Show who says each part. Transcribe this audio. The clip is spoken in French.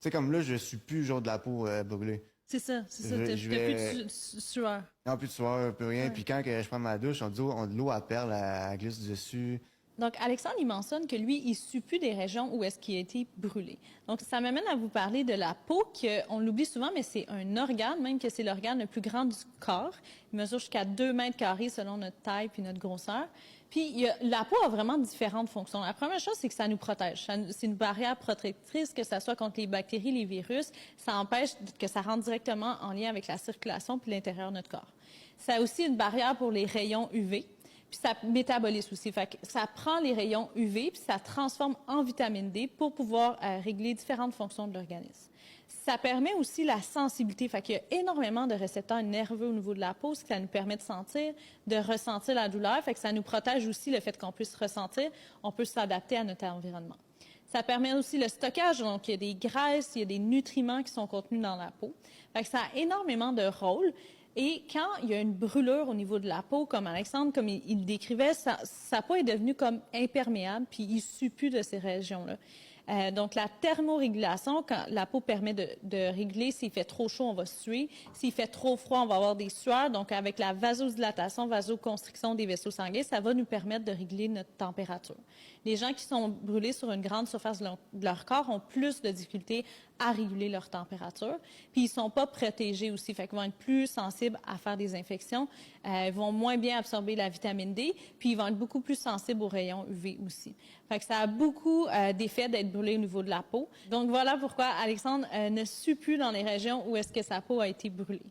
Speaker 1: sais, comme là, je suis plus genre de la peau brûlée.
Speaker 2: C'est ça, c'est ça.
Speaker 1: Je
Speaker 2: T'as plus
Speaker 1: vais...
Speaker 2: de sueur.
Speaker 1: Non, plus de sueur, plus rien.
Speaker 2: Ouais.
Speaker 1: Puis quand que je prends ma douche, on dit, l'eau, elle perle, elle glisse dessus.
Speaker 2: Donc, Alexandre, il mentionne que lui, il suit plus des régions où est-ce qu'il a été brûlé. Donc, ça m'amène à vous parler de la peau, qu'on l'oublie souvent, mais c'est un organe, même que c'est l'organe le plus grand du corps. Il mesure jusqu'à 2 mètres carrés selon notre taille puis notre grosseur. Puis, la peau a vraiment différentes fonctions. La première chose, c'est que ça nous protège. C'est une barrière protectrice, que ce soit contre les bactéries, les virus. Ça empêche que ça rentre directement en lien avec la circulation puis l'intérieur de notre corps. Ça a aussi une barrière pour les rayons UV. Puis ça métabolise aussi. Fait que ça prend les rayons UV puis ça transforme en vitamine D pour pouvoir régler différentes fonctions de l'organisme. Ça permet aussi la sensibilité. Fait qu'il y a énormément de récepteurs nerveux au niveau de la peau, ce qui ça nous permet de sentir, de ressentir la douleur. Fait que ça nous protège aussi le fait qu'on puisse ressentir. On peut s'adapter à notre environnement. Ça permet aussi le stockage. Donc, il y a des graisses, il y a des nutriments qui sont contenus dans la peau. Fait que ça a énormément de rôles. Et quand il y a une brûlure au niveau de la peau, comme Alexandre, comme il le décrivait, sa peau est devenue comme imperméable, puis il ne sue plus de ces régions-là. Donc, la thermorégulation, quand la peau permet de réguler, s'il fait trop chaud, on va suer. S'il fait trop froid, on va avoir des sueurs. Donc, avec la vasodilatation, vasoconstriction des vaisseaux sanguins, ça va nous permettre de réguler notre température. Les gens qui sont brûlés sur une grande surface de leur corps ont plus de difficultés à réguler leur température. Puis, ils sont pas protégés aussi. Fait qu'ils vont être plus sensibles à faire des infections. Ils vont moins bien absorber la vitamine D. Puis, ils vont être beaucoup plus sensibles aux rayons UV aussi. Fait que ça a beaucoup d'effets d'être brûlé au niveau de la peau. Donc, voilà pourquoi Alexandre ne sue plus dans les régions où est-ce que sa peau a été brûlée.